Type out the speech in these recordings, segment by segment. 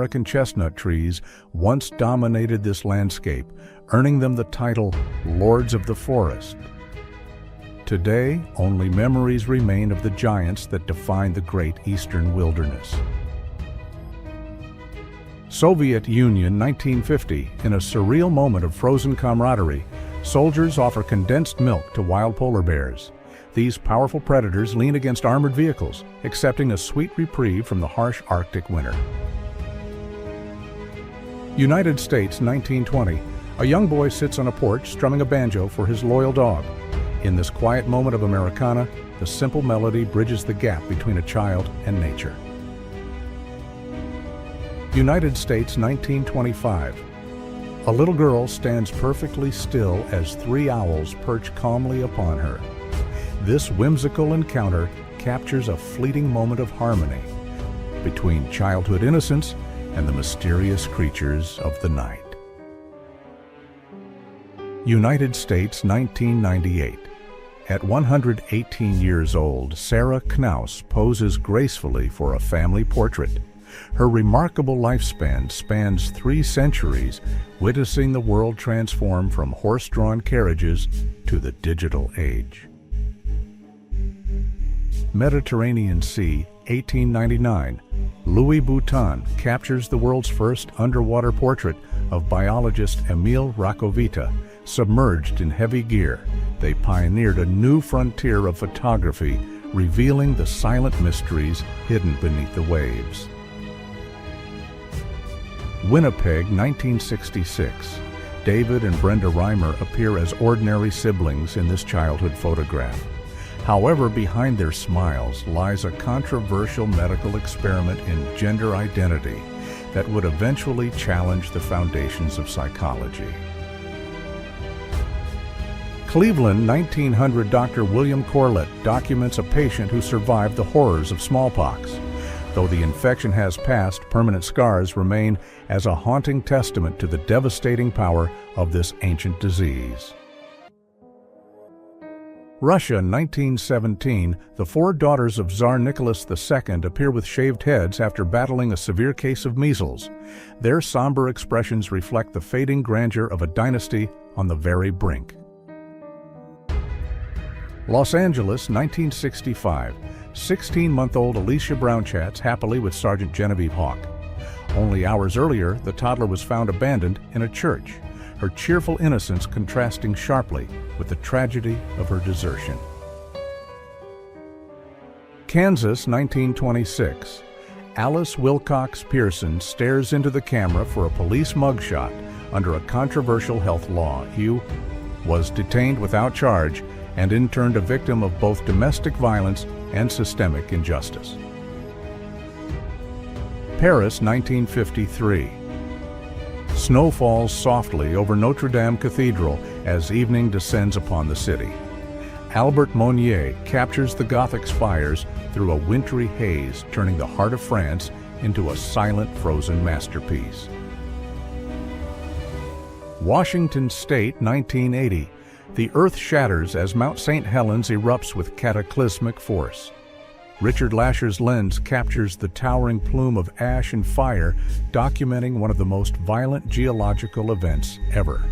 American chestnut trees once dominated this landscape, earning them the title Lords of the Forest. Today, only memories remain of the giants that defined the great eastern wilderness. Soviet Union, 1950. In a surreal moment of frozen camaraderie, soldiers offer condensed milk to wild polar bears. These powerful predators lean against armored vehicles, accepting a sweet reprieve from the harsh Arctic winter. United States, 1920. A young boy sits on a porch strumming a banjo for his loyal dog. In this quiet moment of Americana, the simple melody bridges the gap between a child and nature. United States, 1925. A little girl stands perfectly still as three owls perch calmly upon her. This whimsical encounter captures a fleeting moment of harmony between childhood innocence and the mysterious creatures of the night. United States, 1998. At 118 years old, Sarah Knaus poses gracefully for a family portrait. Her remarkable lifespan spans 3 centuries, witnessing the world transform from horse-drawn carriages to the digital age. Mediterranean Sea, 1899. Louis Boutin captures the world's first underwater portrait of biologist Emil Rakovita. Submerged in heavy gear, they pioneered a new frontier of photography, revealing the silent mysteries hidden beneath the waves. Winnipeg, 1966. David and Brenda Reimer appear as ordinary siblings in this childhood photograph. However, behind their smiles lies a controversial medical experiment in gender identity that would eventually challenge the foundations of psychology. Cleveland, 1900. Dr. William Corlett documents a patient who survived the horrors of smallpox. Though the infection has passed, permanent scars remain as a haunting testament to the devastating power of this ancient disease. Russia, 1917. The 4 daughters of Tsar Nicholas II appear with shaved heads after battling a severe case of measles. Their somber expressions reflect the fading grandeur of a dynasty on the very brink. Los Angeles, 1965. 16-month-old Alicia Brown chats happily with Sergeant Genevieve Hawk. Only hours earlier, the toddler was found abandoned in a church, her cheerful innocence contrasting sharply with the tragedy of her desertion. Kansas, 1926. Alice Wilcox Pearson stares into the camera for a police mugshot under a controversial health law. Hugh was detained without charge and in turn a victim of both domestic violence and systemic injustice. Paris, 1953. Snow falls softly over Notre Dame Cathedral as evening descends upon the city. Albert Monnier captures the Gothic spires through a wintry haze, turning the heart of France into a silent, frozen masterpiece. Washington State, 1980. The earth shatters as Mount St. Helens erupts with cataclysmic force. Richard Lasher's lens captures the towering plume of ash and fire, documenting one of the most violent geological events ever.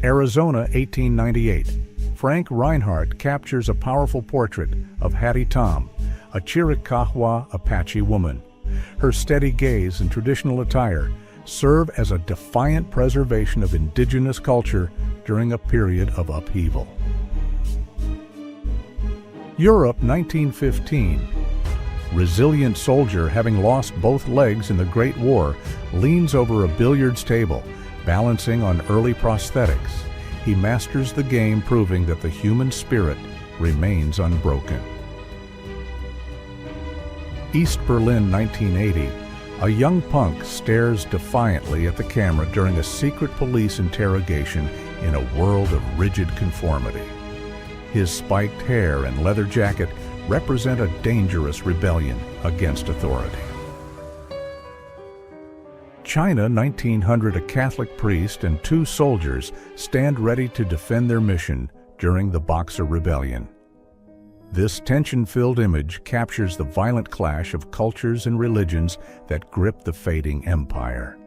Arizona, 1898. Frank Reinhardt captures a powerful portrait of Hattie Tom, a Chiricahua Apache woman. Her steady gaze and traditional attire serve as a defiant preservation of indigenous culture during a period of upheaval. Europe, 1915. Resilient soldier, having lost both legs in the Great War, leans over a billiards table, balancing on early prosthetics. He masters the game, proving that the human spirit remains unbroken. East Berlin, 1980. A young punk stares defiantly at the camera during a secret police interrogation in a world of rigid conformity. His spiked hair and leather jacket represent a dangerous rebellion against authority. China, 1900. A Catholic priest and 2 soldiers stand ready to defend their mission during the Boxer Rebellion. This tension-filled image captures the violent clash of cultures and religions that grip the fading empire.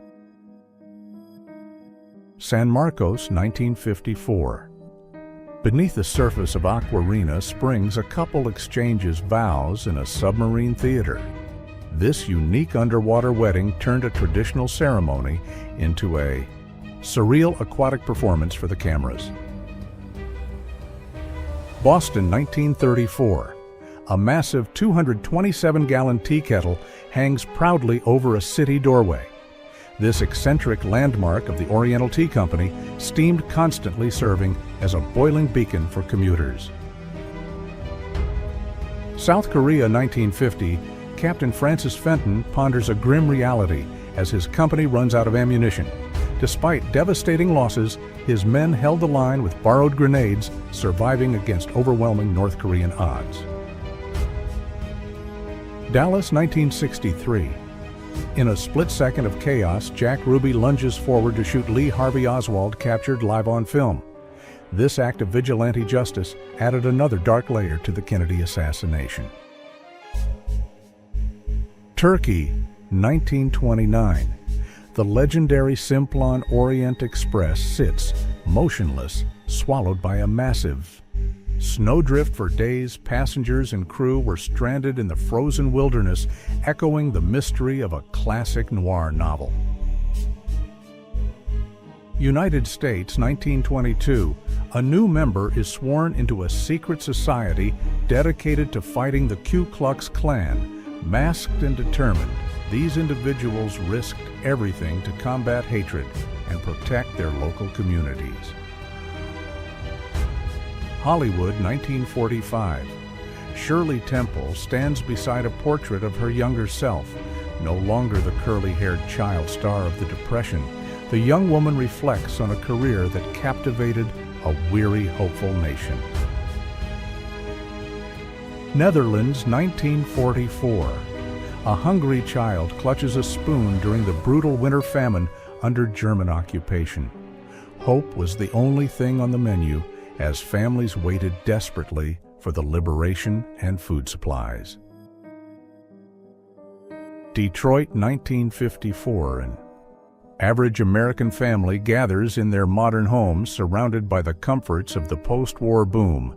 San Marcos, 1954. Beneath the surface of Aquarina Springs, a couple exchanges vows in a submarine theater. This unique underwater wedding turned a traditional ceremony into a surreal aquatic performance for the cameras. Boston, 1934. A massive 227-gallon tea kettle hangs proudly over a city doorway. This eccentric landmark of the Oriental Tea Company steamed constantly, serving as a boiling beacon for commuters. South Korea, 1950. Captain Francis Fenton ponders a grim reality as his company runs out of ammunition. Despite devastating losses, his men held the line with borrowed grenades, surviving against overwhelming North Korean odds. Dallas, 1963. In a split second of chaos, Jack Ruby lunges forward to shoot Lee Harvey Oswald, captured live on film. This act of vigilante justice added another dark layer to the Kennedy assassination. Turkey, 1929. The legendary Simplon Orient Express sits, motionless, swallowed by a massive snowdrift. For days, passengers and crew were stranded in the frozen wilderness, echoing the mystery of a classic noir novel. United States, 1922. A new member is sworn into a secret society dedicated to fighting the Ku Klux Klan. Masked and determined, these individuals risked everything to combat hatred and protect their local communities. Hollywood, 1945. Shirley Temple stands beside a portrait of her younger self. No longer the curly-haired child star of the Depression, the young woman reflects on a career that captivated a weary, hopeful nation. Netherlands, 1944. A hungry child clutches a spoon during the brutal winter famine under German occupation. Hope was the only thing on the menu as families waited desperately for the liberation and food supplies. Detroit, 1954. An average American family gathers in their modern homes surrounded by the comforts of the post-war boom.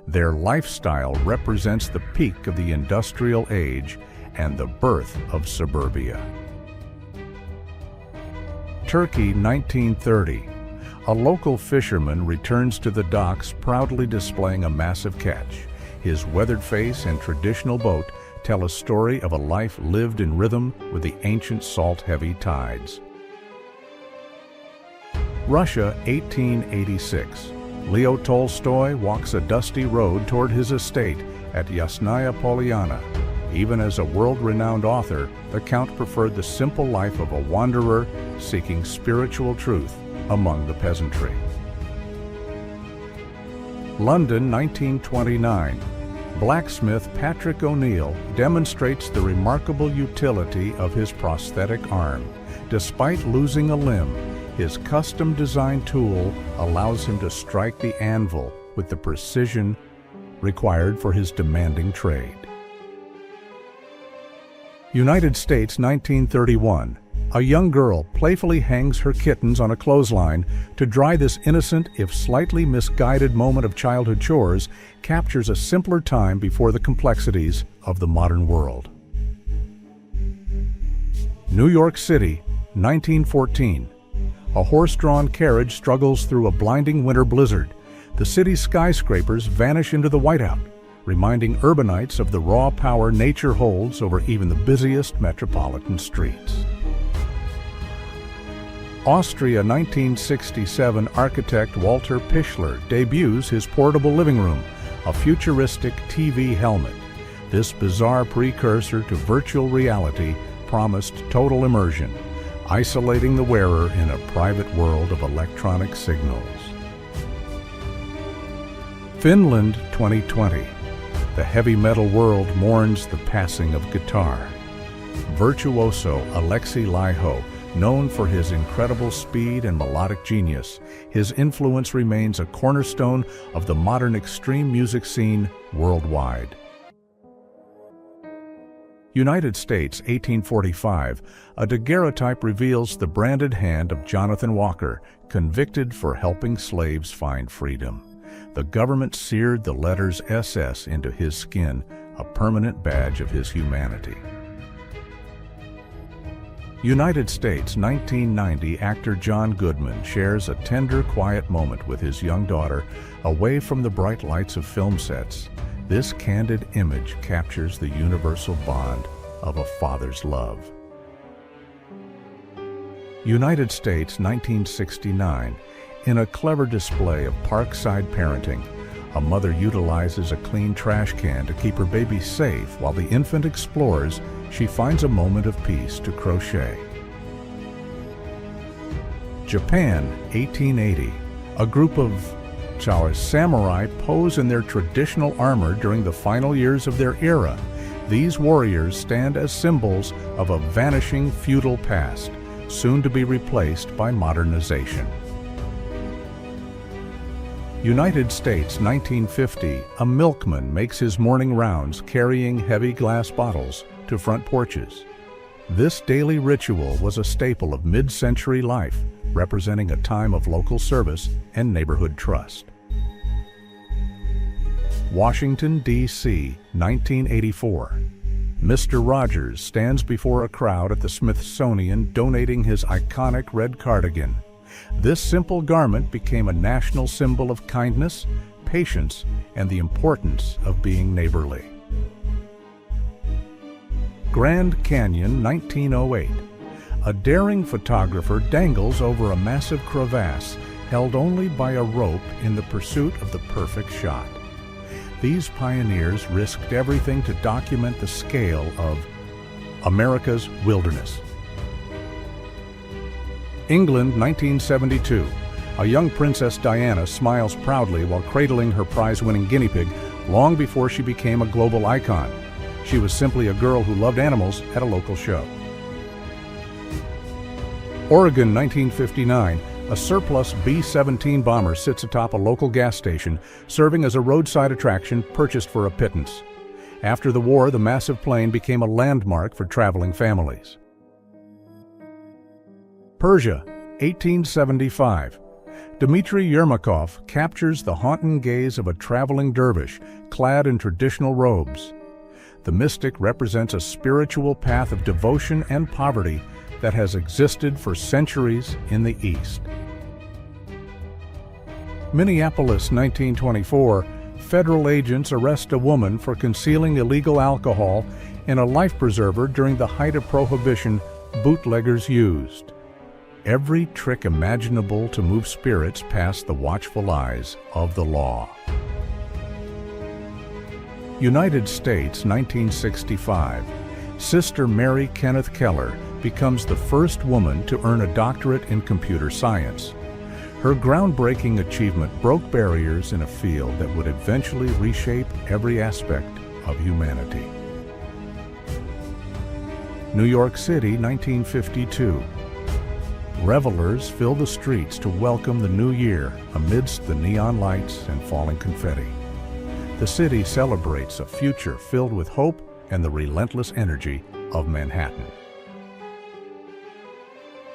Their lifestyle represents the peak of the industrial age and the birth of suburbia. Turkey, 1930. A local fisherman returns to the docks proudly displaying a massive catch. His weathered face and traditional boat tell a story of a life lived in rhythm with the ancient salt-heavy tides. Russia, 1886. Leo Tolstoy walks a dusty road toward his estate at Yasnaya Polyana. Even as a world-renowned author, the Count preferred the simple life of a wanderer seeking spiritual truth among the peasantry. London, 1929. Blacksmith Patrick O'Neill demonstrates the remarkable utility of his prosthetic arm. Despite losing a limb, his custom-designed tool allows him to strike the anvil with the precision required for his demanding trade. United States, 1931. A young girl playfully hangs her kittens on a clothesline. To dry this innocent, if slightly misguided moment of childhood chores, captures a simpler time before the complexities of the modern world. New York City, 1914. A horse-drawn carriage struggles through a blinding winter blizzard. The city's skyscrapers vanish into the whiteout, reminding urbanites of the raw power nature holds over even the busiest metropolitan streets. Austria, 1967. Architect Walter Pichler debuts his portable living room, a futuristic TV helmet. This bizarre precursor to virtual reality promised total immersion, isolating the wearer in a private world of electronic signals. Finland, 2020. The heavy metal world mourns the passing of guitar. Virtuoso Alexi Laiho Known for his incredible speed and melodic genius, his influence remains a cornerstone of the modern extreme music scene worldwide. United States, 1845, a daguerreotype reveals the branded hand of Jonathan Walker, convicted for helping slaves find freedom. The government seared the letters SS into his skin, a permanent badge of his humanity. United States, 1990, actor John Goodman shares a tender, quiet moment with his young daughter, away from the bright lights of film sets. This candid image captures the universal bond of a father's love. United States, 1969, in a clever display of parkside parenting, a mother utilizes a clean trash can to keep her baby safe while the infant explores. She finds a moment of peace to crochet. Japan, 1880. A group of samurai pose in their traditional armor during the final years of their era. These warriors stand as symbols of a vanishing feudal past, soon to be replaced by modernization. United States, 1950. A milkman makes his morning rounds carrying heavy glass bottles to front porches. This daily ritual was a staple of mid-century life, representing a time of local service and neighborhood trust. Washington, D.C., 1984. Mr. Rogers stands before a crowd at the Smithsonian donating his iconic red cardigan. This simple garment became a national symbol of kindness, patience, and the importance of being neighborly. Grand Canyon, 1908. A daring photographer dangles over a massive crevasse held only by a rope in the pursuit of the perfect shot. These pioneers risked everything to document the scale of America's wilderness. England, 1972. A young Princess Diana smiles proudly while cradling her prize-winning guinea pig long before she became a global icon. She was simply a girl who loved animals at a local show. Oregon, 1959. A surplus B-17 bomber sits atop a local gas station, serving as a roadside attraction purchased for a pittance. After the war, the massive plane became a landmark for traveling families. Persia, 1875. Dmitry Yermakov captures the haunting gaze of a traveling dervish clad in traditional robes. The mystic represents a spiritual path of devotion and poverty that has existed for centuries in the East. Minneapolis, 1924. Federal agents arrest a woman for concealing illegal alcohol in a life preserver during the height of Prohibition bootleggers used. Every trick imaginable to move spirits past the watchful eyes of the law. United States, 1965. Sister Mary Kenneth Keller becomes the first woman to earn a doctorate in computer science. Her groundbreaking achievement broke barriers in a field that would eventually reshape every aspect of humanity. New York City, 1952. Revelers fill the streets to welcome the new year amidst the neon lights and falling confetti. The city celebrates a future filled with hope and the relentless energy of Manhattan.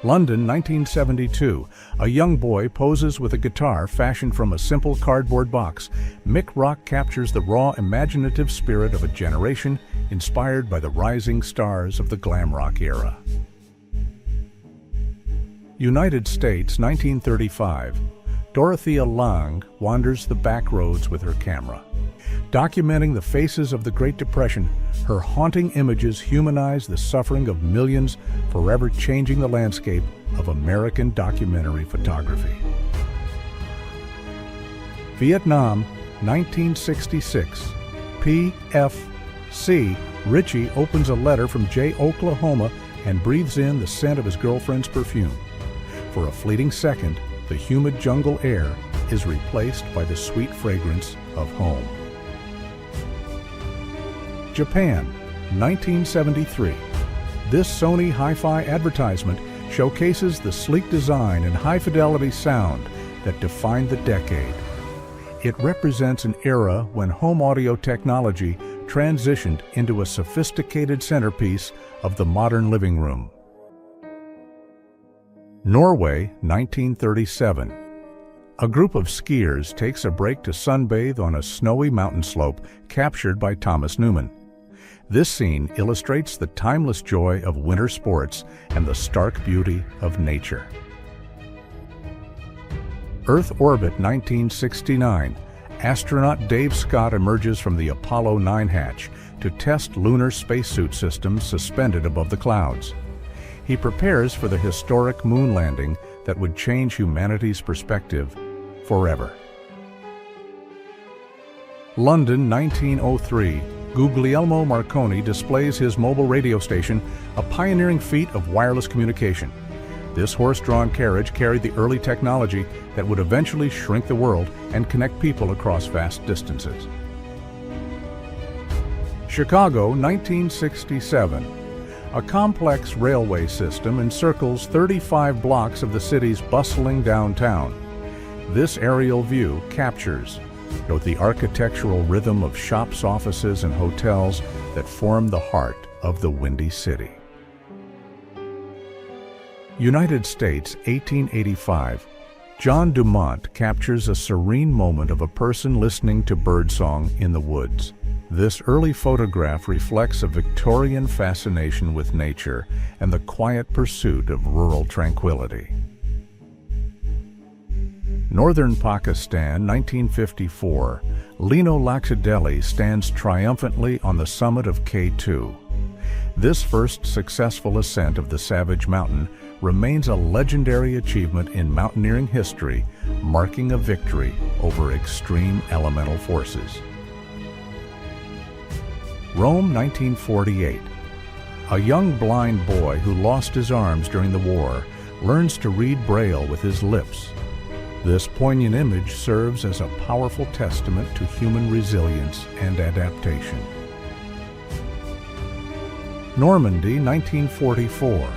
London, 1972. A young boy poses with a guitar fashioned from a simple cardboard box. Mick Rock captures the raw, imaginative spirit of a generation inspired by the rising stars of the glam rock era. United States, 1935. Dorothea Lange wanders the back roads with her camera. Documenting the faces of the Great Depression, her haunting images humanize the suffering of millions, forever changing the landscape of American documentary photography. Vietnam, 1966. P.F.C. Richie opens a letter from Jay, Oklahoma, and breathes in the scent of his girlfriend's perfume. For a fleeting second, the humid jungle air is replaced by the sweet fragrance of home. Japan, 1973. This Sony hi-fi advertisement showcases the sleek design and high-fidelity sound that defined the decade. It represents an era when home audio technology transitioned into a sophisticated centerpiece of the modern living room. Norway, 1937. A group of skiers takes a break to sunbathe on a snowy mountain slope captured by Thomas Newman. This scene illustrates the timeless joy of winter sports and the stark beauty of nature. Earth orbit, 1969. Astronaut Dave Scott emerges from the Apollo 9 hatch to test lunar spacesuit systems suspended above the clouds. He prepares for the historic moon landing that would change humanity's perspective forever. London, 1903. Guglielmo Marconi displays his mobile radio station, a pioneering feat of wireless communication. This horse-drawn carriage carried the early technology that would eventually shrink the world and connect people across vast distances. Chicago, 1967. A complex railway system encircles 35 blocks of the city's bustling downtown. This aerial view captures both the architectural rhythm of shops, offices, and hotels that form the heart of the Windy City. United States, 1885. John Dumont captures a serene moment of a person listening to birdsong in the woods. This early photograph reflects a Victorian fascination with nature and the quiet pursuit of rural tranquility. Northern Pakistan, 1954. Lino Laxadeli stands triumphantly on the summit of K2. This first successful ascent of the Savage Mountain remains a legendary achievement in mountaineering history, marking a victory over extreme elemental forces. Rome, 1948. A young blind boy who lost his arms during the war learns to read Braille with his lips. This poignant image serves as a powerful testament to human resilience and adaptation. Normandy, 1944.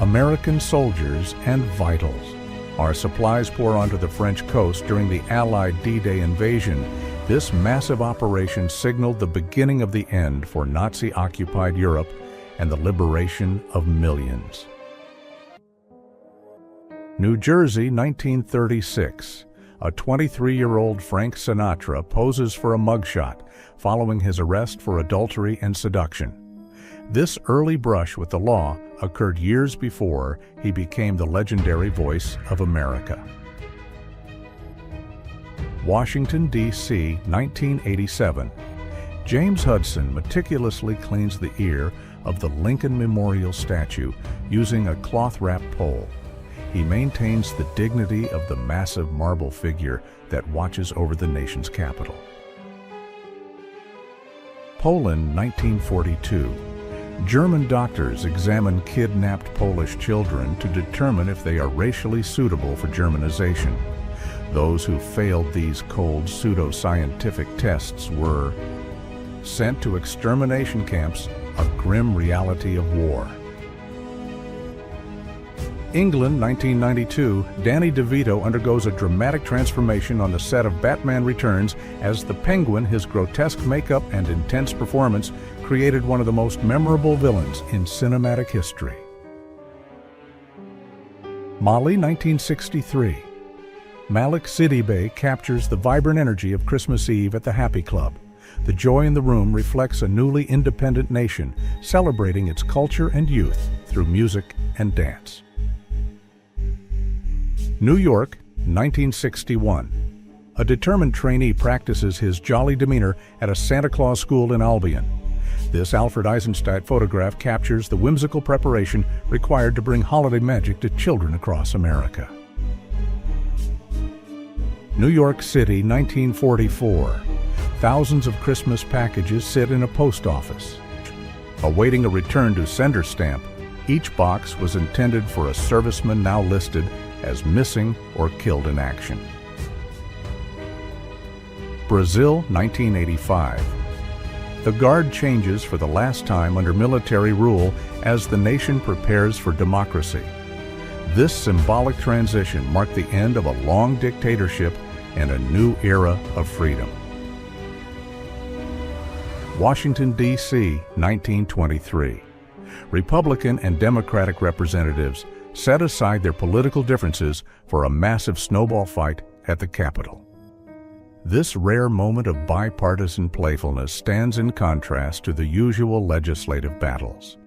American soldiers and vitals. Our supplies pour onto the French coast during the Allied D-Day invasion. This massive operation signaled the beginning of the end for Nazi-occupied Europe and the liberation of millions. New Jersey, 1936. A 23-year-old Frank Sinatra poses for a mugshot following his arrest for adultery and seduction. This early brush with the law occurred years before he became the legendary voice of America. Washington, D.C., 1987. James Hudson meticulously cleans the ear of the Lincoln Memorial statue using a cloth-wrapped pole. He maintains the dignity of the massive marble figure that watches over the nation's capital. Poland, 1942. German doctors examine kidnapped Polish children to determine if they are racially suitable for Germanization. Those who failed these cold pseudo-scientific tests were sent to extermination camps, a grim reality of war. England, 1992. Danny DeVito undergoes a dramatic transformation on the set of Batman Returns as the Penguin. His grotesque makeup and intense performance created one of the most memorable villains in cinematic history. Mali, 1963. Malik Sidibé captures the vibrant energy of Christmas Eve at the Happy Club. The joy in the room reflects a newly independent nation celebrating its culture and youth through music and dance. New York, 1961. A determined trainee practices his jolly demeanor at a Santa Claus school in Albion. This Alfred Eisenstadt photograph captures the whimsical preparation required to bring holiday magic to children across America. New York City, 1944. Thousands of Christmas packages sit in a post office. Awaiting a return to sender stamp, each box was intended for a serviceman now listed as missing or killed in action. Brazil, 1985. The guard changes for the last time under military rule as the nation prepares for democracy. This symbolic transition marked the end of a long dictatorship and a new era of freedom. Washington, D.C., 1923. Republican and Democratic representatives set aside their political differences for a massive snowball fight at the Capitol. This rare moment of bipartisan playfulness stands in contrast to the usual legislative battles.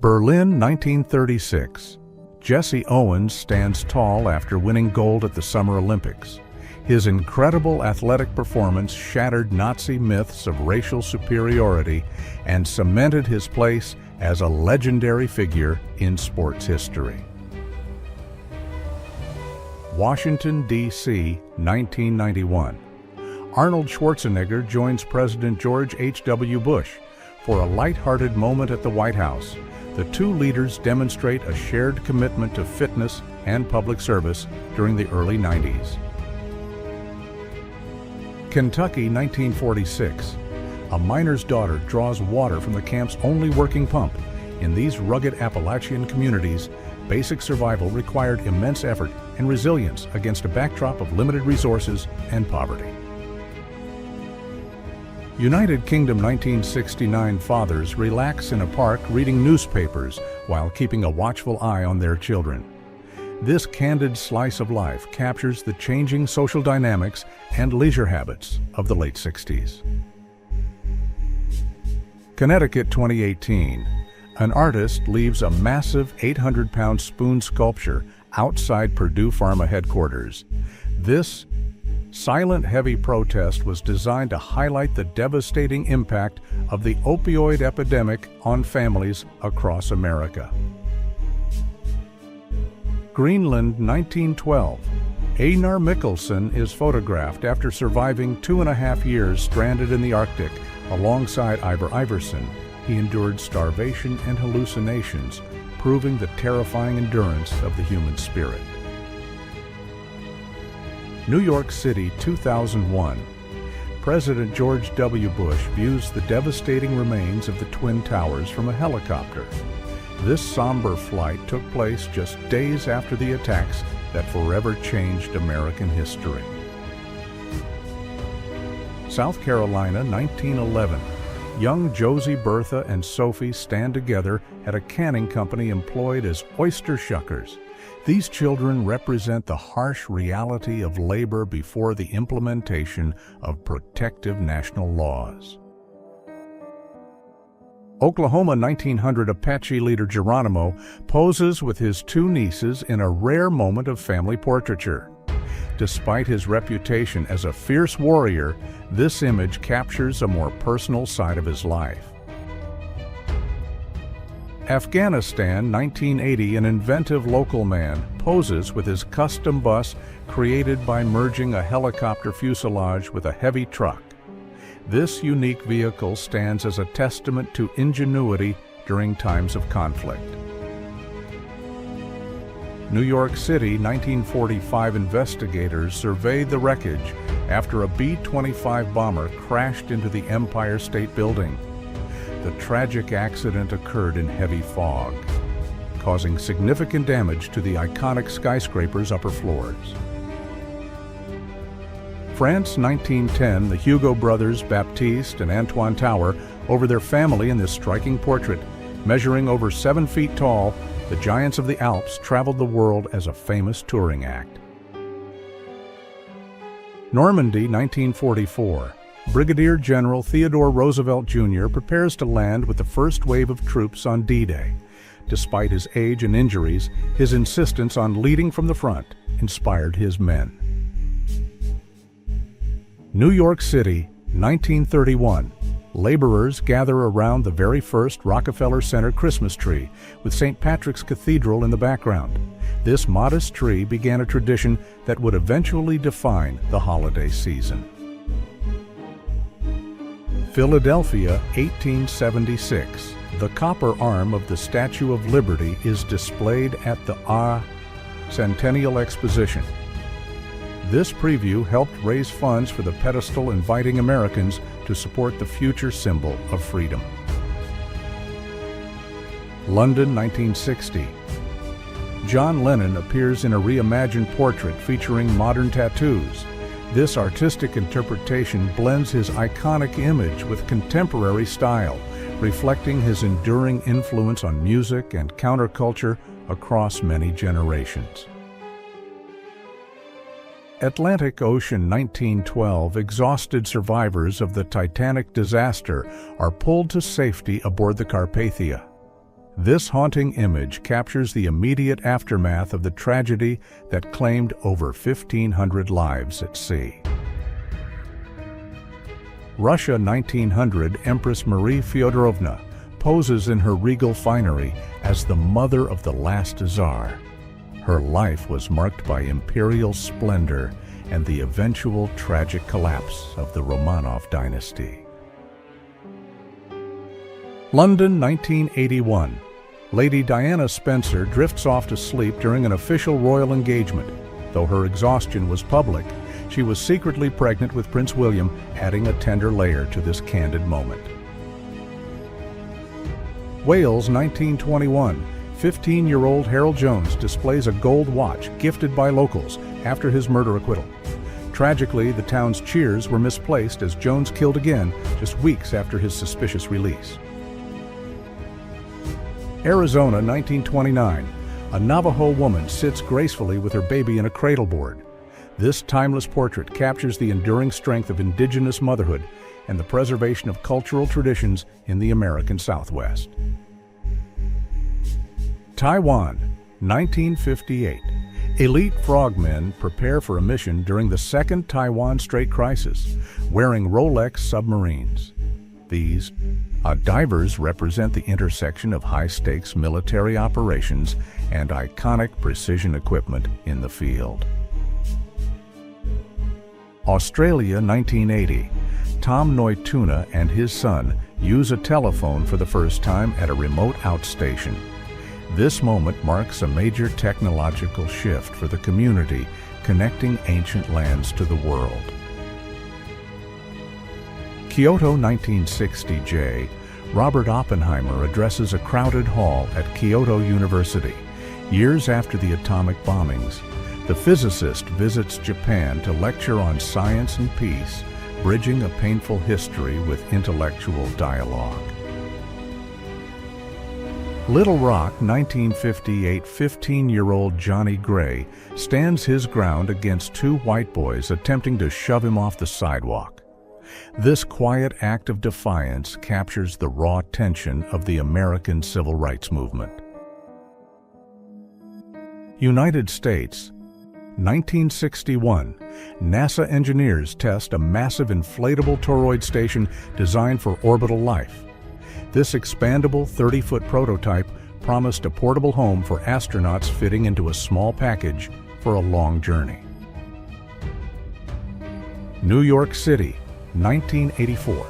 Berlin, 1936. Jesse Owens stands tall after winning gold at the Summer Olympics. His incredible athletic performance shattered Nazi myths of racial superiority and cemented his place as a legendary figure in sports history. Washington, D.C., 1991. Arnold Schwarzenegger joins President George H.W. Bush for a lighthearted moment at the White House. The two leaders demonstrate a shared commitment to fitness and public service during the early 90s. Kentucky, 1946. A miner's daughter draws water from the camp's only working pump. In these rugged Appalachian communities, basic survival required immense effort and resilience against a backdrop of limited resources and poverty. United Kingdom, 1969. Fathers relax in a park reading newspapers while keeping a watchful eye on their children. This candid slice of life captures the changing social dynamics and leisure habits of the late 60s. Connecticut, 2018. An artist leaves a massive 800-pound spoon sculpture outside Purdue Pharma headquarters. This silent, heavy protest was designed to highlight the devastating impact of the opioid epidemic on families across America. Greenland, 1912. Einar Mikkelsen is photographed after surviving 2.5 years stranded in the Arctic. Alongside Ivar Iverson, he endured starvation and hallucinations, proving the terrifying endurance of the human spirit. New York City, 2001. President George W. Bush views the devastating remains of the Twin Towers from a helicopter. This somber flight took place just days after the attacks that forever changed American history. South Carolina, 1911. Young Josie, Bertha, and Sophie stand together at a canning company employed as oyster shuckers. These children represent the harsh reality of labor before the implementation of protective national laws. Oklahoma, 1900. Apache leader Geronimo poses with his two nieces in a rare moment of family portraiture. Despite his reputation as a fierce warrior, this image captures a more personal side of his life. Afghanistan, 1980. An inventive local man poses with his custom bus created by merging a helicopter fuselage with a heavy truck. This unique vehicle stands as a testament to ingenuity during times of conflict. New York City, 1945. Investigators surveyed the wreckage after a B-25 bomber crashed into the Empire State Building. The tragic accident occurred in heavy fog, causing significant damage to the iconic skyscraper's upper floors. France, 1910. The Hugo brothers, Baptiste and Antoine Tower, over their family in this striking portrait. Measuring over 7 feet tall, the giants of the Alps traveled the world as a famous touring act. Normandy, 1944. Brigadier General Theodore Roosevelt Jr. prepares to land with the first wave of troops on D-Day. Despite his age and injuries, his insistence on leading from the front inspired his men. New York City, 1931. Laborers gather around the very first Rockefeller Center Christmas tree, with St. Patrick's Cathedral in the background. This modest tree began a tradition that would eventually define the holiday season. Philadelphia, 1876. The copper arm of the Statue of Liberty is displayed at the Centennial Exposition. This preview helped raise funds for the pedestal, inviting Americans to support the future symbol of freedom. London, 1960. John Lennon appears in a reimagined portrait featuring modern tattoos. This artistic interpretation blends his iconic image with contemporary style, reflecting his enduring influence on music and counterculture across many generations. Atlantic Ocean, 1912. Exhausted survivors of the Titanic disaster are pulled to safety aboard the Carpathia. This haunting image captures the immediate aftermath of the tragedy that claimed over 1,500 lives at sea. Russia, 1900. Empress Marie Fyodorovna poses in her regal finery as the mother of the last Tsar. Her life was marked by imperial splendor and the eventual tragic collapse of the Romanov dynasty. London, 1981. Lady Diana Spencer drifts off to sleep during an official royal engagement. Though her exhaustion was public, she was secretly pregnant with Prince William, adding a tender layer to this candid moment. Wales, 1921. 15-year-old Harold Jones displays a gold watch gifted by locals after his murder acquittal. Tragically, the town's cheers were misplaced as Jones killed again just weeks after his suspicious release. Arizona, 1929. A Navajo woman sits gracefully with her baby in a cradleboard. This timeless portrait captures the enduring strength of indigenous motherhood and the preservation of cultural traditions in the American Southwest. Taiwan, 1958. Elite frogmen prepare for a mission during the Second Taiwan Strait Crisis, wearing Rolex submarines. These divers represent the intersection of high-stakes military operations and iconic precision equipment in the field. Australia, 1980. Tom Noituna and his son use a telephone for the first time at a remote outstation. This moment marks a major technological shift for the community, connecting ancient lands to the world. Kyoto, 1960. Robert Oppenheimer addresses a crowded hall at Kyoto University. Years after the atomic bombings, the physicist visits Japan to lecture on science and peace, bridging a painful history with intellectual dialogue. Little Rock, 1958. 15-year-old Johnny Gray stands his ground against two white boys attempting to shove him off the sidewalk. This quiet act of defiance captures the raw tension of the American civil rights movement. United States, 1961. NASA engineers test a massive inflatable toroid station designed for orbital life. This expandable 30-foot prototype promised a portable home for astronauts fitting into a small package for a long journey. New York City, 1984.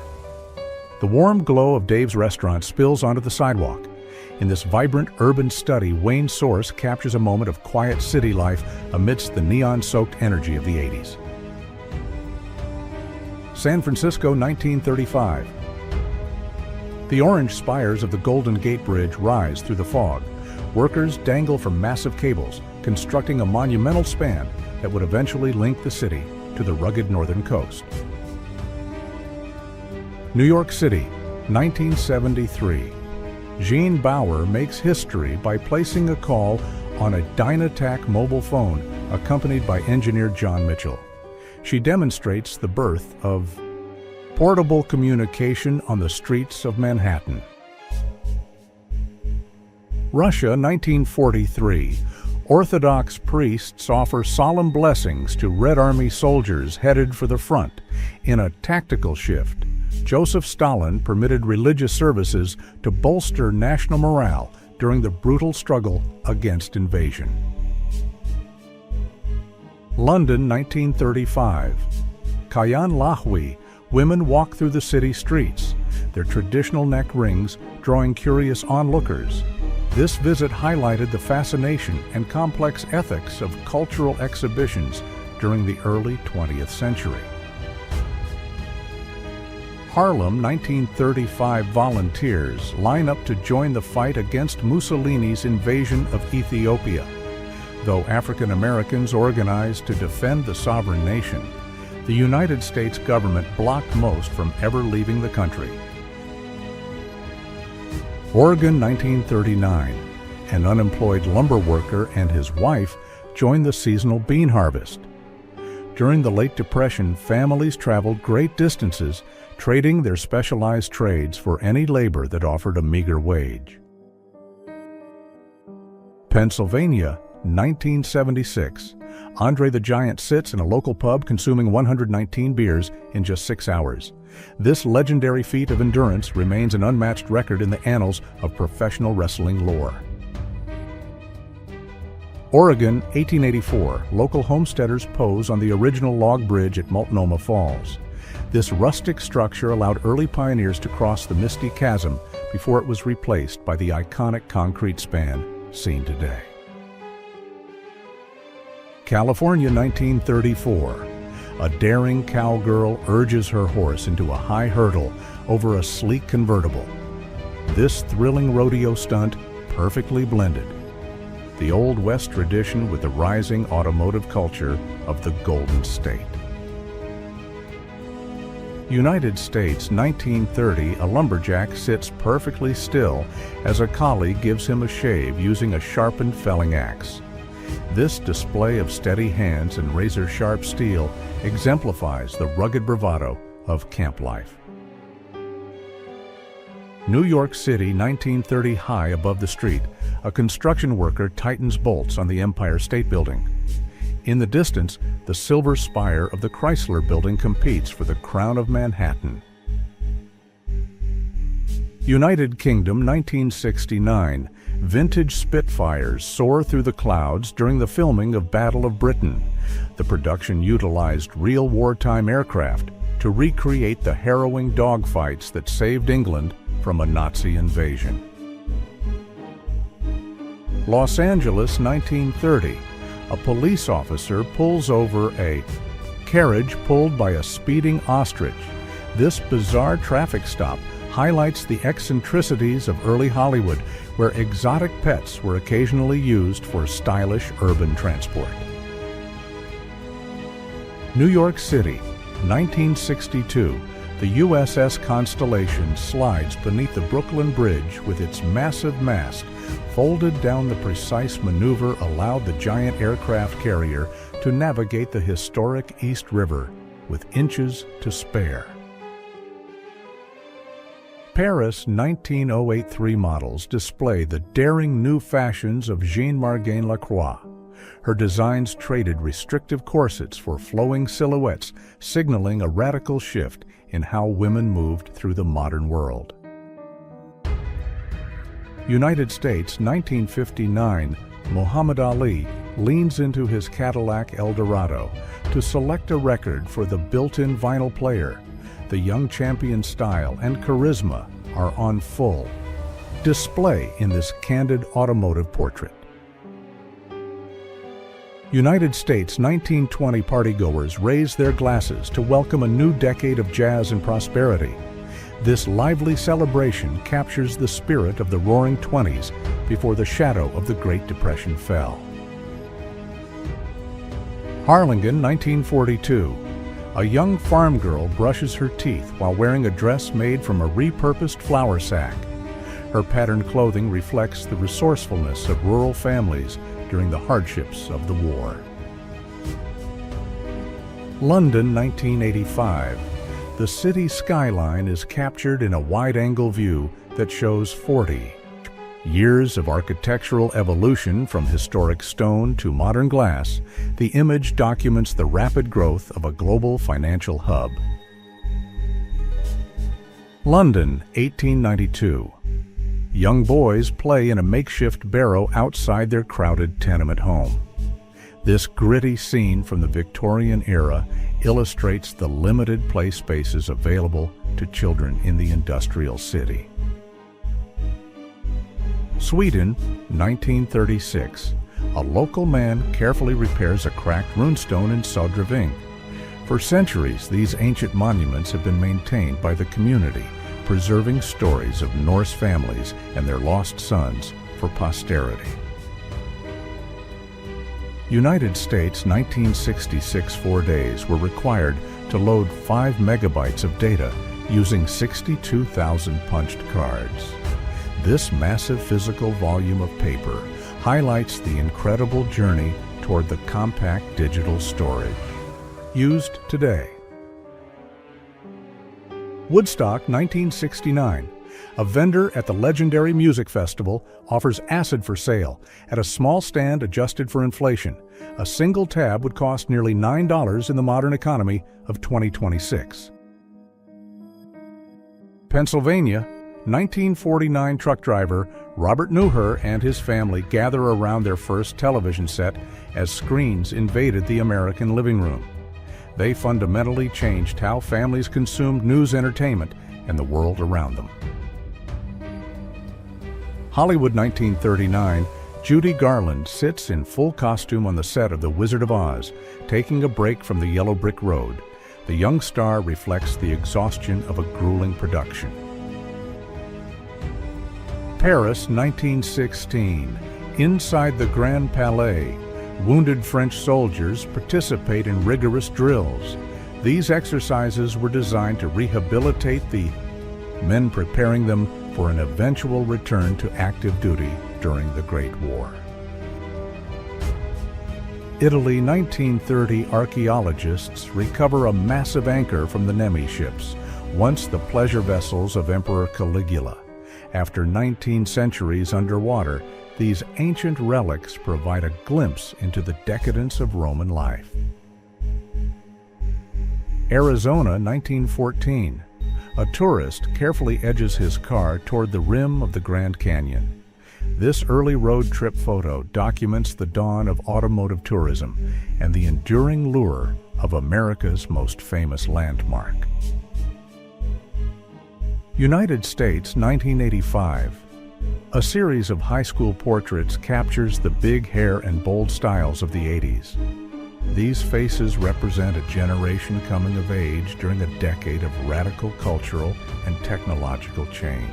The warm glow of Dave's restaurant spills onto the sidewalk. In this vibrant urban study, Wayne Source captures a moment of quiet city life amidst the neon-soaked energy of the 80s. San Francisco, 1935. The orange spires of the Golden Gate Bridge rise through the fog. Workers dangle from massive cables, constructing a monumental span that would eventually link the city to the rugged northern coast. New York City, 1973. Jean Bauer makes history by placing a call on a Dynatac mobile phone accompanied by engineer John Mitchell. She demonstrates the birth of portable communication on the streets of Manhattan. Russia, 1943. Orthodox priests offer solemn blessings to Red Army soldiers headed for the front. In a tactical shift, Joseph Stalin permitted religious services to bolster national morale during the brutal struggle against invasion. London, 1935. Kayan Lahwi, women walk through the city streets, their traditional neck rings drawing curious onlookers. This visit highlighted the fascination and complex ethics of cultural exhibitions during the early 20th century. Harlem 1935 volunteers line up to join the fight against Mussolini's invasion of Ethiopia. Though African Americans organized to defend the sovereign nation, the United States government blocked most from ever leaving the country. Oregon 1939. An unemployed lumber worker and his wife joined the seasonal bean harvest. During the late Depression, families traveled great distances, trading their specialized trades for any labor that offered a meager wage. Pennsylvania, 1976. Andre the Giant sits in a local pub consuming 119 beers in just 6 hours. This legendary feat of endurance remains an unmatched record in the annals of professional wrestling lore. Oregon, 1884. Local homesteaders pose on the original log bridge at Multnomah Falls. This rustic structure allowed early pioneers to cross the misty chasm before it was replaced by the iconic concrete span seen today. California, 1934. A daring cowgirl urges her horse into a high hurdle over a sleek convertible. This thrilling rodeo stunt perfectly blended the Old West tradition with the rising automotive culture of the Golden State. United States, 1930. A lumberjack sits perfectly still as a colleague gives him a shave using a sharpened felling axe. This display of steady hands and razor-sharp steel exemplifies the rugged bravado of camp life. New York City, 1930. High above the street, a construction worker tightens bolts on the Empire State Building. In the distance, the silver spire of the Chrysler Building competes for the crown of Manhattan. United Kingdom, 1969. Vintage Spitfires soar through the clouds during the filming of Battle of Britain. The production utilized real wartime aircraft to recreate the harrowing dogfights that saved England from a Nazi invasion. Los Angeles, 1930. A police officer pulls over a carriage pulled by a speeding ostrich. This bizarre traffic stop highlights the eccentricities of early Hollywood, where exotic pets were occasionally used for stylish urban transport. New York City, 1962. The USS Constellation slides beneath the Brooklyn Bridge with its massive mast folded down. The precise maneuver allowed the giant aircraft carrier to navigate the historic East River with inches to spare. Paris 19083 models display the daring new fashions of Jeanne Margaine Lacroix. Her designs traded restrictive corsets for flowing silhouettes, signaling a radical shift in how women moved through the modern world. United States, 1959. Muhammad Ali leans into his Cadillac Eldorado to select a record for the built-in vinyl player. The young champion's style and charisma are on full display in this candid automotive portrait. United States, 1920. Partygoers raise their glasses to welcome a new decade of jazz and prosperity. This lively celebration captures the spirit of the Roaring Twenties before the shadow of the Great Depression fell. Harlingen, 1942. A young farm girl brushes her teeth while wearing a dress made from a repurposed flour sack. Her patterned clothing reflects the resourcefulness of rural families during the hardships of the war. London, 1985. The city skyline is captured in a wide-angle view that shows 40 years of architectural evolution from historic stone to modern glass. The image documents the rapid growth of a global financial hub. London, 1892. Young boys play in a makeshift barrow outside their crowded tenement home. This gritty scene from the Victorian era illustrates the limited play spaces available to children in the industrial city. Sweden, 1936. A local man carefully repairs a cracked runestone in Södra. For centuries, these ancient monuments have been maintained by the community, preserving stories of Norse families and their lost sons for posterity. United States 1966 4 days were required to load 5 megabytes of data using 62,000 punched cards. This massive physical volume of paper highlights the incredible journey toward the compact digital storage used today. Woodstock 1969. A vendor at the legendary music festival offers acid for sale at a small stand adjusted for inflation. A single tab would cost nearly $9 in the modern economy of 2026. Pennsylvania, 1949 truck driver Robert Newher and his family gather around their first television set as screens invaded the American living room. They fundamentally changed how families consumed news entertainment and the world around them. Hollywood 1939, Judy Garland sits in full costume on the set of The Wizard of Oz, taking a break from the yellow brick road. The young star reflects the exhaustion of a grueling production. Paris 1916. Inside the Grand Palais, wounded French soldiers participate in rigorous drills. These exercises were designed to rehabilitate the men, preparing them for an eventual return to active duty during the Great War. Italy 1930. Archaeologists recover a massive anchor from the Nemi ships, once the pleasure vessels of Emperor Caligula. After 19 centuries underwater, these ancient relics provide a glimpse into the decadence of Roman life. Arizona 1914. A tourist carefully edges his car toward the rim of the Grand Canyon. This early road trip photo documents the dawn of automotive tourism and the enduring lure of America's most famous landmark. United States 1985. A series of high school portraits captures the big hair and bold styles of the 80s. These faces represent a generation coming of age during a decade of radical cultural and technological change.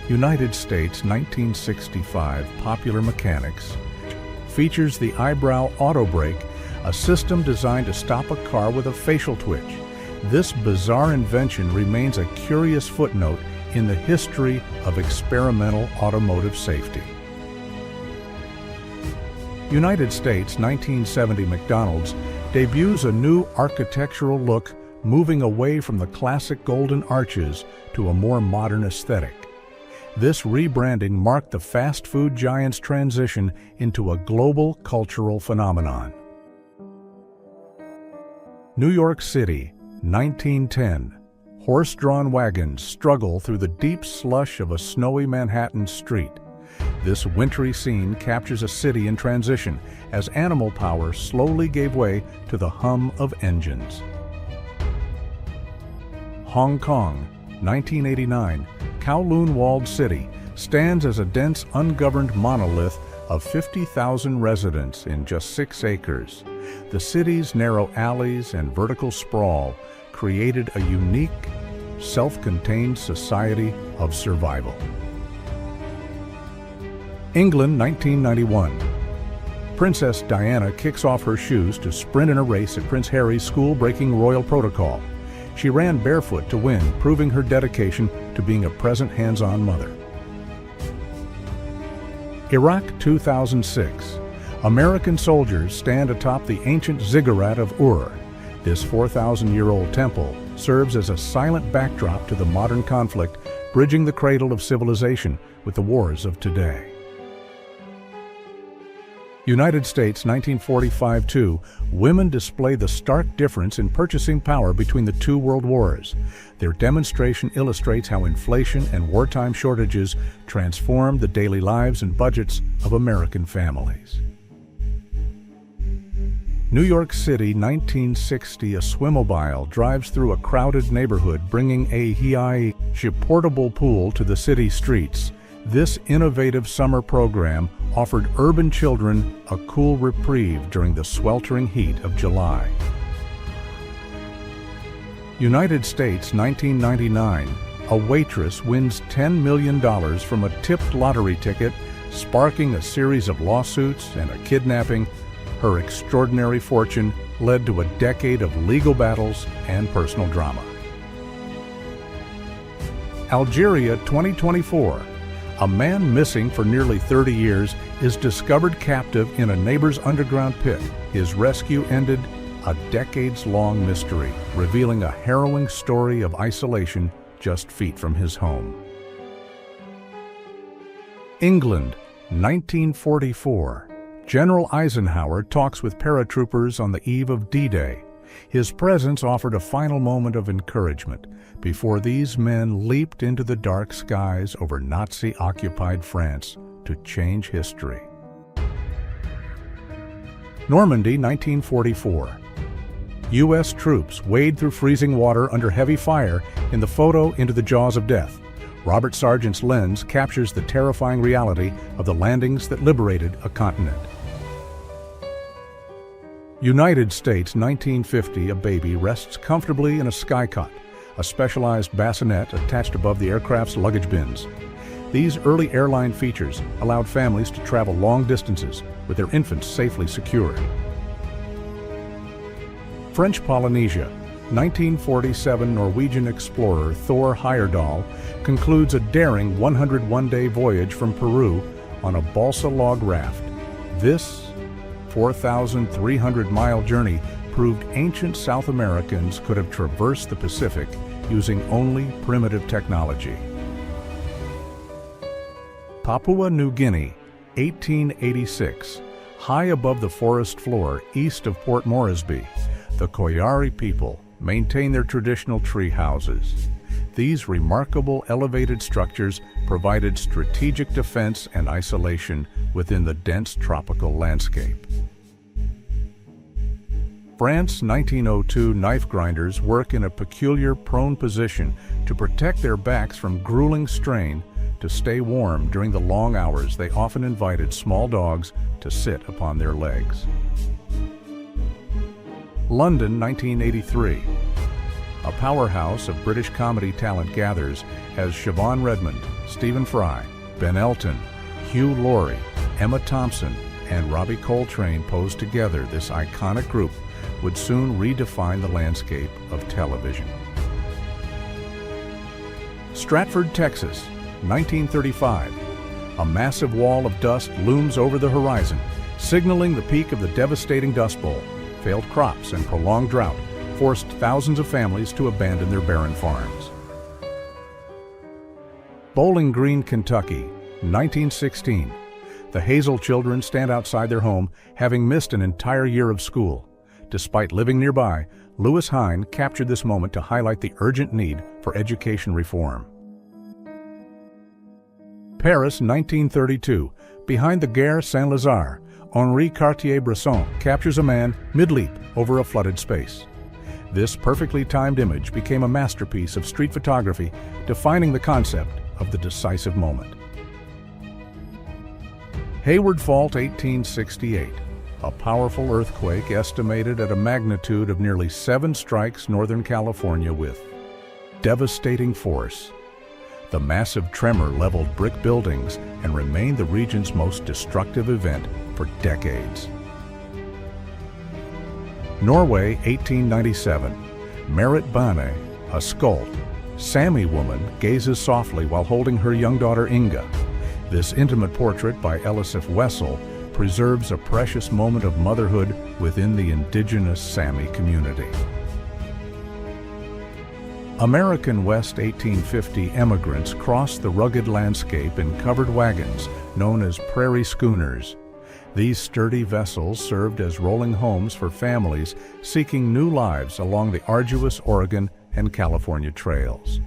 United States 1965 Popular Mechanics features the eyebrow auto brake, a system designed to stop a car with a facial twitch. This bizarre invention remains a curious footnote in the history of experimental automotive safety. United States 1970 McDonald's debuts a new architectural look, moving away from the classic golden arches to a more modern aesthetic. This rebranding marked the fast food giant's transition into a global cultural phenomenon. New York City, 1910. Horse-drawn wagons struggle through the deep slush of a snowy Manhattan street. This wintry scene captures a city in transition as animal power slowly gave way to the hum of engines. Hong Kong, 1989. Kowloon Walled City stands as a dense, ungoverned monolith of 50,000 residents in just 6 acres. The city's narrow alleys and vertical sprawl created a unique, self-contained society of survival. England, 1991. Princess Diana kicks off her shoes to sprint in a race at Prince Harry's school, breaking royal protocol. She ran barefoot to win, proving her dedication to being a present, hands-on mother. Iraq, 2006. American soldiers stand atop the ancient ziggurat of Ur. This 4,000-year-old temple serves as a silent backdrop to the modern conflict, bridging the cradle of civilization with the wars of today. United States, 1945-2, women display the stark difference in purchasing power between the 2 world wars. Their demonstration illustrates how inflation and wartime shortages transformed the daily lives and budgets of American families. New York City, 1960, a swimmobile drives through a crowded neighborhood, bringing a high-ship portable pool to the city streets. This innovative summer program offered urban children a cool reprieve during the sweltering heat of July. United States, 1999. A waitress wins $10 million from a tipped lottery ticket, sparking a series of lawsuits and a kidnapping. Her extraordinary fortune led to a decade of legal battles and personal drama. Algeria, 2024. A man missing for nearly 30 years is discovered captive in a neighbor's underground pit. His rescue ended a decades-long mystery, revealing a harrowing story of isolation just feet from his home. England, 1944. General Eisenhower talks with paratroopers on the eve of D-Day. His presence offered a final moment of encouragement before these men leaped into the dark skies over Nazi-occupied France to change history. Normandy, 1944. U.S. troops wade through freezing water under heavy fire in the photo Into the Jaws of Death. Robert Sargent's lens captures the terrifying reality of the landings that liberated a continent. United States, 1950. A baby rests comfortably in a skycot, a specialized bassinet attached above the aircraft's luggage bins. These early airline features allowed families to travel long distances with their infants safely secured. French Polynesia, 1947. Norwegian explorer Thor Heyerdahl concludes a daring 101-day voyage from Peru on a balsa log raft. This 4,300-mile journey proved ancient South Americans could have traversed the Pacific using only primitive technology. Papua New Guinea, 1886. High above the forest floor east of Port Moresby, the Koyari people maintain their traditional tree houses. These remarkable elevated structures provided strategic defense and isolation within the dense tropical landscape. France, 1902. Knife grinders work in a peculiar prone position to protect their backs from grueling strain. To stay warm during the long hours, they often invited small dogs to sit upon their legs. London, 1983. A powerhouse of British comedy talent gathers as Siobhan Redmond, Stephen Fry, Ben Elton, Hugh Laurie, Emma Thompson, and Robbie Coltrane pose together. This iconic group would soon redefine the landscape of television. Stratford, Texas, 1935. A massive wall of dust looms over the horizon, signaling the peak of the devastating Dust Bowl. Failed crops and prolonged drought forced thousands of families to abandon their barren farms. Bowling Green, Kentucky, 1916. The Hazel children stand outside their home, having missed an entire year of school. Despite living nearby, Lewis Hine captured this moment to highlight the urgent need for education reform. Paris, 1932. Behind the Gare Saint-Lazare, Henri Cartier-Bresson captures a man mid-leap over a flooded space. This perfectly timed image became a masterpiece of street photography, defining the concept of the decisive moment. Hayward Fault, 1868. A powerful earthquake estimated at a magnitude of nearly 7 strikes Northern California with devastating force. The massive tremor leveled brick buildings and remained the region's most destructive event for decades. Norway, 1897. Merit Bane, a Skuld, Sami woman, gazes softly while holding her young daughter Inga. This intimate portrait by Elisif Wessel preserves a precious moment of motherhood within the indigenous Sami community. American West, 1850. Emigrants crossed the rugged landscape in covered wagons known as prairie schooners. These sturdy vessels served as rolling homes for families seeking new lives along the arduous Oregon and California trails.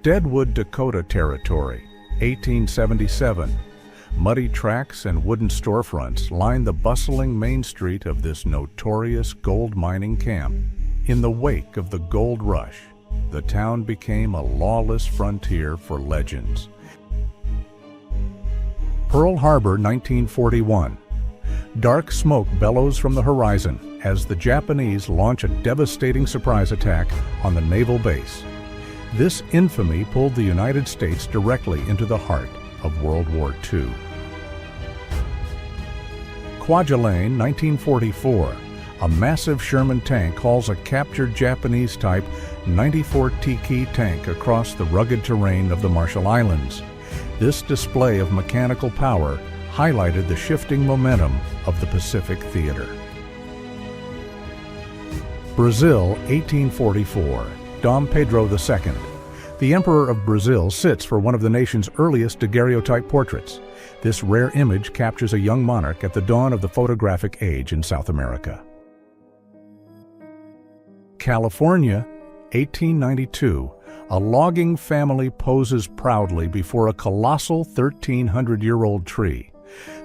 Deadwood, Dakota Territory, 1877. Muddy tracks and wooden storefronts line the bustling main street of this notorious gold mining camp. In the wake of the gold rush, the town became a lawless frontier for legends. Pearl Harbor, 1941. Dark smoke bellows from the horizon as the Japanese launch a devastating surprise attack on the naval base. This infamy pulled the United States directly into the heart of World War II. Kwajalein, 1944. A massive Sherman tank hauls a captured Japanese-type 94 Tiki tank across the rugged terrain of the Marshall Islands. This display of mechanical power highlighted the shifting momentum of the Pacific theater. Brazil, 1844. Dom Pedro II. The Emperor of Brazil sits for one of the nation's earliest daguerreotype portraits. This rare image captures a young monarch at the dawn of the photographic age in South America. California, 1892. A logging family poses proudly before a colossal 1,300-year-old tree.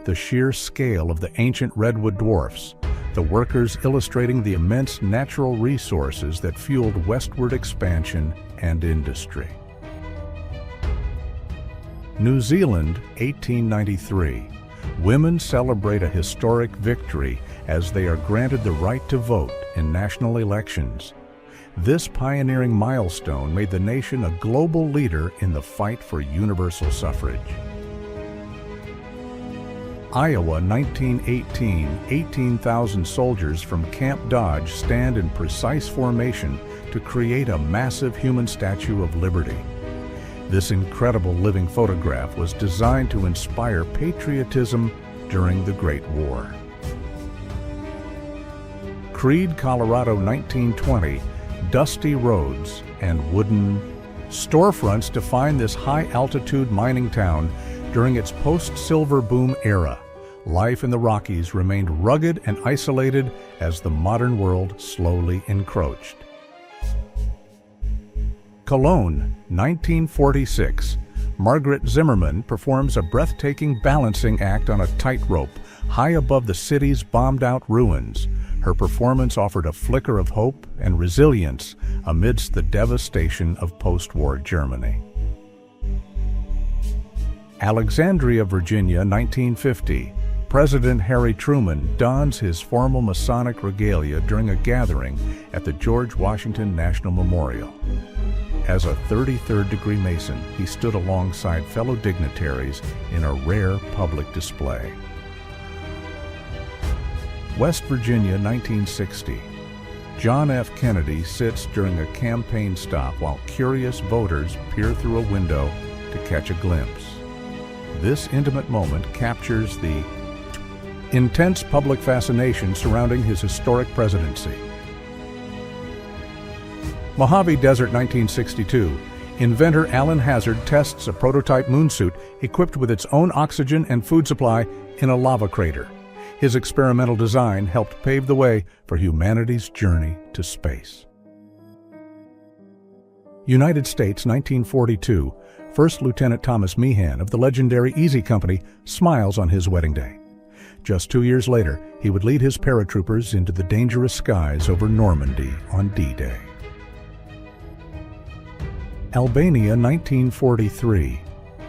The sheer scale of the ancient redwood dwarfs, the workers illustrating the immense natural resources that fueled westward expansion and industry. New Zealand, 1893. Women celebrate a historic victory as they are granted the right to vote in national elections. This pioneering milestone made the nation a global leader in the fight for universal suffrage. Iowa, 1918. 18,000 soldiers from Camp Dodge stand in precise formation to create a massive human statue of liberty. This incredible living photograph was designed to inspire patriotism during the Great War. Creede, Colorado, 1920. Dusty roads and wooden storefronts define this high-altitude mining town during its post-silver boom era. Life in the Rockies remained rugged and isolated as the modern world slowly encroached. Cologne, 1946. Margaret Zimmerman performs a breathtaking balancing act on a tightrope high above the city's bombed-out ruins. Her performance offered a flicker of hope and resilience amidst the devastation of post-war Germany. Alexandria, Virginia, 1950. President Harry Truman dons his formal Masonic regalia during a gathering at the George Washington National Memorial. As a 33rd degree Mason, he stood alongside fellow dignitaries in a rare public display. West Virginia, 1960. John F. Kennedy sits during a campaign stop while curious voters peer through a window to catch a glimpse. This intimate moment captures the intense public fascination surrounding his historic presidency. Mojave Desert, 1962. Inventor Alan Hazard tests a prototype moonsuit equipped with its own oxygen and food supply in a lava crater. His experimental design helped pave the way for humanity's journey to space. United States, 1942. First Lieutenant Thomas Meehan of the legendary Easy Company smiles on his wedding day. Just 2 years later, he would lead his paratroopers into the dangerous skies over Normandy on D-Day. Albania, 1943.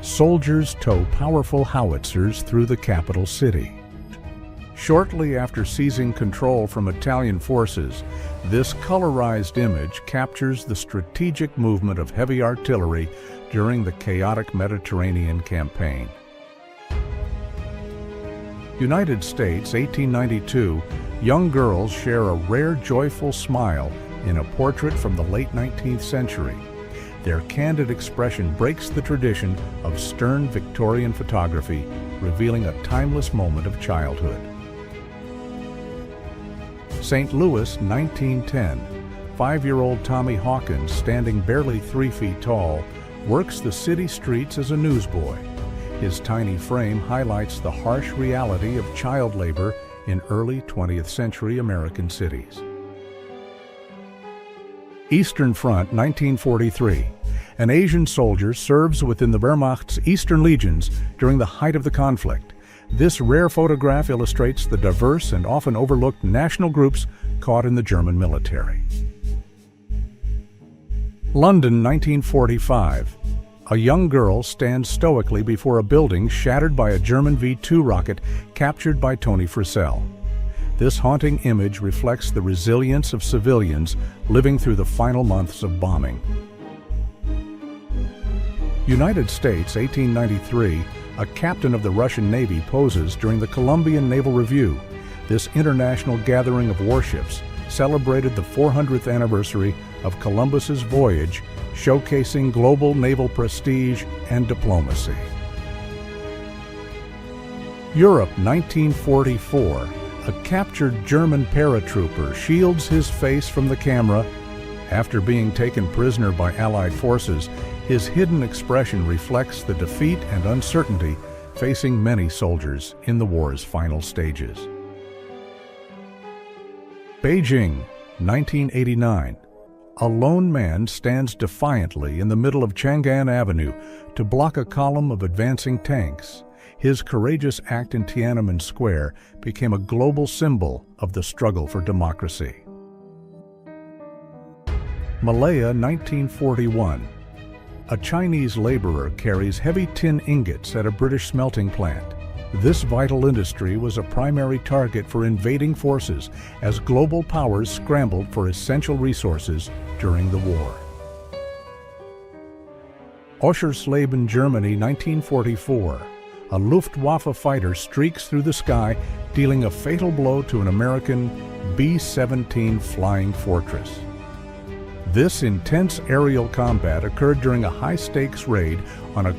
Soldiers tow powerful howitzers through the capital city. Shortly after seizing control from Italian forces, this colorized image captures the strategic movement of heavy artillery during the chaotic Mediterranean campaign. United States, 1892. Young girls share a rare joyful smile in a portrait from the late 19th century. Their candid expression breaks the tradition of stern Victorian photography, revealing a timeless moment of childhood. St. Louis, 1910. 5-year-old Tommy Hawkins, standing barely 3 feet tall, works the city streets as a newsboy. His tiny frame highlights the harsh reality of child labor in early 20th century American cities. Eastern Front, 1943. An Asian soldier serves within the Wehrmacht's Eastern Legions during the height of the conflict. This rare photograph illustrates the diverse and often overlooked national groups caught in the German military. London, 1945. A young girl stands stoically before a building shattered by a German V-2 rocket captured by Tony Frisell. This haunting image reflects the resilience of civilians living through the final months of bombing. United States, 1893. A captain of the Russian Navy poses during the Columbian Naval Review. This international gathering of warships celebrated the 400th anniversary of Columbus's voyage, showcasing global naval prestige and diplomacy. Europe, 1944. A captured German paratrooper shields his face from the camera. After being taken prisoner by Allied forces, his hidden expression reflects the defeat and uncertainty facing many soldiers in the war's final stages. Beijing, 1989. A lone man stands defiantly in the middle of Chang'an Avenue to block a column of advancing tanks. His courageous act in Tiananmen Square became a global symbol of the struggle for democracy. Malaya, 1941. A Chinese laborer carries heavy tin ingots at a British smelting plant. This vital industry was a primary target for invading forces as global powers scrambled for essential resources during the war. Oschersleben, Germany, 1944. A Luftwaffe fighter streaks through the sky, dealing a fatal blow to an American B-17 Flying Fortress. This intense aerial combat occurred during a high-stakes raid on a